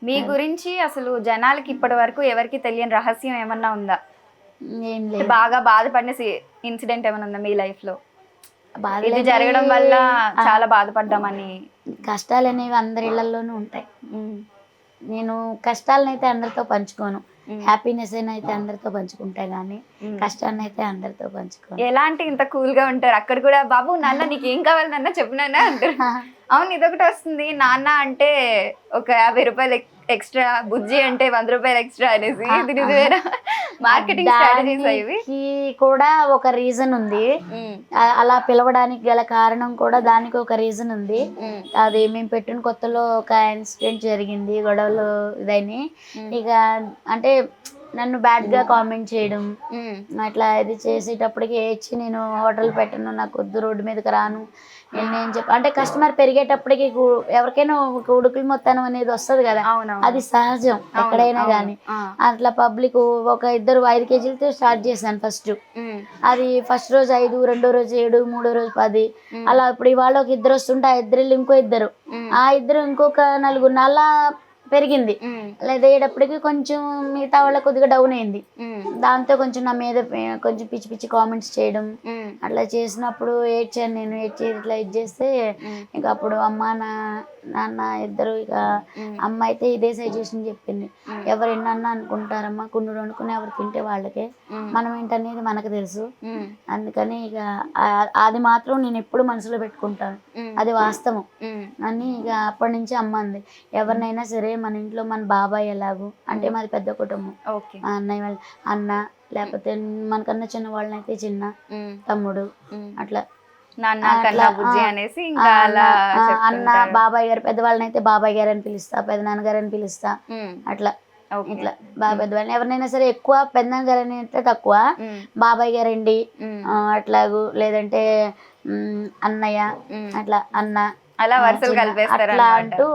మీ గురించి అసలు జనాలకి ఇప్పటి వరకు ఎవరికి తెలియని రహస్యం ఏమన్నా ఉందా? ఏం అంటే లేదు. బాగా బాధపడిన ఇన్సిడెంట్ ఏమైనా ఉందా మీ లైఫ్ లో? ఇది బాధలంటే జరగడం వల్ల చాలా బాధపడ్డామని. కష్టాలు అనేవి అందరి ఇళ్లలోనూ ఉంటాయి. నేను కష్టాలనైతే అందరితో పంచుకోను. హ్యాపీనెస్ అయితే అందరితో పంచుకుంటా కానీ కష్టాన్ని అయితే అందరితో పంచుకోను. ఎలాంటి ఇంత కూల్ గా ఉంటారు? అక్కడ కూడా బాబు నాన్న నీకు ఏం కావాలి నాన్న చెప్పినానా అంటారు. అవును, ఇదొకటి వస్తుంది. నాన్న అంటే ఒక 50 రూపాయలు ఎక్స్ట్రా, బుజ్జి అంటే 100 రూపాయలు ఎక్స్ట్రా అనేసి. ఇది నిజమేనా? మార్కెటింగ్ స్ట్రాటజీస్ ఇవి కూడా ఒక రీజన్ ఉంది. అలా పిలవడానికి గల కారణం కూడా దానికి ఒక రీజన్ ఉంది. అది మేము పెట్టిన కొత్తలో ఒక ఇన్సిడెంట్ జరిగింది, గొడవలు ఇదని. ఇక అంటే నన్ను బ్యాడ్ గా కామెంట్ చేయడం, అట్లా ఇది చేసేటప్పటికి ఏడ్చి నేను హోటల్ పెట్టను, నాకు వద్దు, రోడ్డు మీదకి రాను నేను చెప్పి, అంటే కస్టమర్ పెరిగేటప్పటికి ఎవరికైనా ఒక ఉడుకులు మొత్తం అనేది వస్తుంది కదా, అది సహజం ఎక్కడైనా కానీ. అట్లా పబ్లిక్ ఒక 2-5 కేజీలతో స్టార్ట్ చేశాను ఫస్ట్. అది ఫస్ట్ రోజు 5, రెండో రోజు 7, మూడో రోజు 10, అలా. ఇప్పుడు ఇవాళ ఒక 2 వస్తుంటే ఆ 2 ఇంకో 2, ఆ 2 ఇంకొక 4, అలా పెరిగింది. లేదేటప్పటికి కొంచెం మిగతా వాళ్ళ కొద్దిగా డౌన్ అయింది. దాంతో కొంచెం నా మీద కొంచెం పిచ్చి పిచ్చి కామెంట్స్ చేయడం, అట్లా చేసినప్పుడు ఏడ్చాను నేను. ఇట్లా ఇది చేస్తే ఇక అప్పుడు అమ్మ నాన్న ఇద్దరు, ఇక అమ్మ అయితే ఇదే సజెషన్ చెప్పింది, ఎవరు ఎన్నన్నా అనుకుంటారమ్మా, కొన్ని వండుకుని ఎవరు తింటే వాళ్ళకే, మనం ఏంటనేది మనకు తెలుసు. అందుకని ఇక అది మాత్రం నేను ఎప్పుడు మనసులో పెట్టుకుంటాను, అది వాస్తవం అని. ఇక అప్పటి నుంచి అమ్మ అంది, ఎవరినైనా సరే మన ఇంట్లో మన బాబాయ్ ఎలాగో, అంటే మాది పెద్ద కుటుంబం, మా అన్నయ్య వాళ్ళ అన్న, లేకపోతే మనకన్నా చిన్న వాళ్ళనైతే చిన్న తమ్ముడు, అట్లా అన్న, బాబాయ్ గారు, పెద్దవాళ్ళనైతే బాబాయ్ గారు అని పిలుస్తా, పెద్దనాన్నగారు అని పిలుస్తా, అట్లా. ఇట్లా బాగా పెద్దవాళ్ళని ఎవరినైనా సరే ఎక్కువ పెద్దనాన్న గారు అని అయితే తక్కువ, బాబాయ్ గారండి అట్లాగూ, లేదంటే అన్నయ్య, అట్లా అన్న, అలా వరుసలు కలిపేస్తారు అట్లా అంటూ.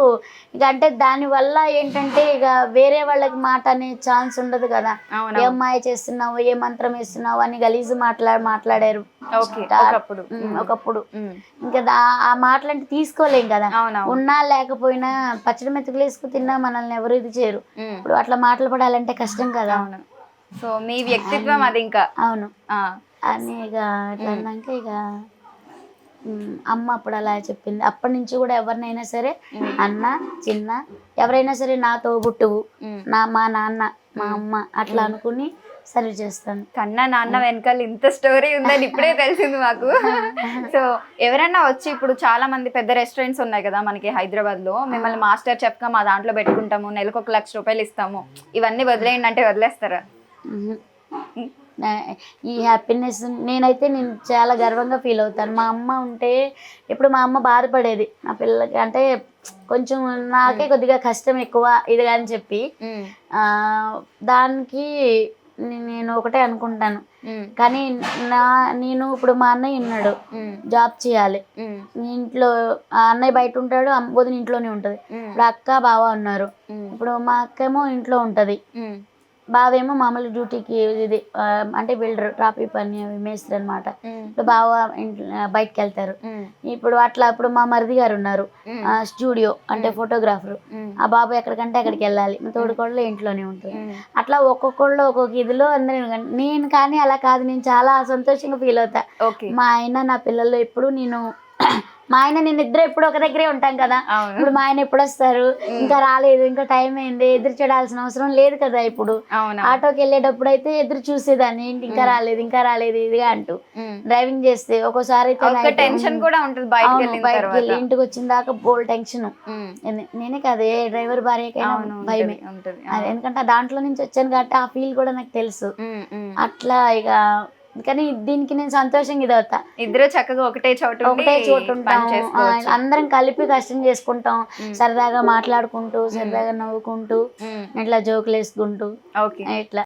ఇక అంటే దాని వల్ల ఏంటంటే ఇక వేరే వాళ్ళకి మాట అనే ఛాన్స్ ఉండదు కదా. ఏ అమ్మాయి చేస్తున్నావు, ఏ మంత్రం వేస్తున్నావు అని గలీజు మాట్లాడారు ఒకప్పుడు. ఇంకా ఆ మాటలంటే తీసుకోలేం కదా. ఉన్నా లేకపోయినా పచ్చడి మెతుకులు వేసుకు తిన్నా మనల్ని ఎవరు ఇది చేయరు. ఇప్పుడు అట్లా మాటలు పడాలంటే కష్టం కదా. సో మీ వ్యక్తిత్వం అది ఇంకా. అవును అని ఇక అట్లా అన్నాక ఇక అమ్మ అప్పుడు అలా చెప్పింది. అప్పటి నుంచి కూడా ఎవరినైనా సరే అన్న, చిన్న, ఎవరైనా సరే నాతో గుట్టువు, మా నాన్న, మా అమ్మ అట్లా అనుకుని సర్వ్ చేస్తాను. కన్నా నాన్న వెనకాల ఇంత స్టోరీ ఉందని ఇప్పుడే తెలిసింది మాకు. సో ఎవరైనా వచ్చి, ఇప్పుడు చాలా మంది పెద్ద రెస్టారెంట్స్ ఉన్నాయి కదా మనకి హైదరాబాద్ లో, మిమ్మల్ని మాస్టర్ చెఫ్ గా మా దాంట్లో పెట్టుకుంటాము, నెలకు 1 లక్ష రూపాయలు ఇస్తాము, ఇవన్నీ వదిలేయండి అంటే వదిలేస్తారా? ఈ హ్యాపీనెస్ నేనైతే నేను చాలా గర్వంగా ఫీల్ అవుతాను. మా అమ్మ ఉంటే ఇప్పుడు మా అమ్మ బాధపడేది నా పిల్లలకి, అంటే కొంచెం నాకే కొద్దిగా కష్టం ఎక్కువ ఇదిగా అని చెప్పి, దానికి నేను ఒకటే అనుకుంటాను. కానీ నేను ఇప్పుడు మా అన్నయ్య ఉన్నాడు, జాబ్ చేయాలి, ఇంట్లో అన్నయ్య బయట ఉంటాడు, వదిన ఇంట్లోనే ఉంటుంది. ఇప్పుడు అక్క బావ ఉన్నారు. ఇప్పుడు మా అక్క ఏమో ఇంట్లో ఉంటుంది, బావేమో మామూలు డ్యూటీకి, ఇది అంటే బిల్డర్, ట్రాఫిక్ పని, మేస్త్రి అనమాట. ఇప్పుడు బావ బయటకు వెళ్తారు. ఇప్పుడు అట్లా ఇప్పుడు మా మరిది గారు ఉన్నారు, స్టూడియో అంటే ఫోటోగ్రాఫర్, ఆ బాబు ఎక్కడికంటే అక్కడికి వెళ్ళాలి, తోడుకోళ్ళు ఇంట్లోనే ఉంటుంది. అట్లా ఒక్కొక్కళ్ళు ఒక్కొక్క ఇదిలో అందరూ. నేను కానీ అలా కాదు, నేను చాలా సంతోషంగా ఫీల్ అవుతా. మా ఆయన నా పిల్లలు ఎప్పుడు మా ఆయన నేను ఇద్దరు ఎప్పుడు ఒక దగ్గరే ఉంటాం కదా. ఇప్పుడు మా ఆయన ఎప్పుడు వస్తారు, ఇంకా రాలేదు, ఇంకా టైం అయింది, ఎదురు చూడాల్సిన అవసరం లేదు కదా. ఇప్పుడు ఆటోకి వెళ్ళేటప్పుడు అయితే ఎదురు చూసేదాన్ని, ఇంకా రాలేదు ఇదిగా అంటూ. డ్రైవింగ్ చేస్తే ఒక్కోసారి టెన్షన్ కూడా ఉంటుంది, బయటకు వెళ్ళి ఇంటికి వచ్చిన దాకా బోల్ టెన్షన్. నేనే కదా ఏ డ్రైవర్ భార్యకైనా భయమే. ఎందుకంటే దాంట్లో నుంచి వచ్చాను కాబట్టి ఆ ఫీల్ కూడా నాకు తెలుసు. అట్లా ఇక కానీ దీనికి నేను సంతోషంగా ఇదవుతా. ఇద్దరు చక్కగా ఒకటే చోటు ఉంటాం, అందరం కలిపి కష్టం చేసుకుంటాం, సరదాగా మాట్లాడుకుంటూ, సరదాగా నవ్వుకుంటూ, ఇట్లా జోకులు వేసుకుంటూ, ఇట్లా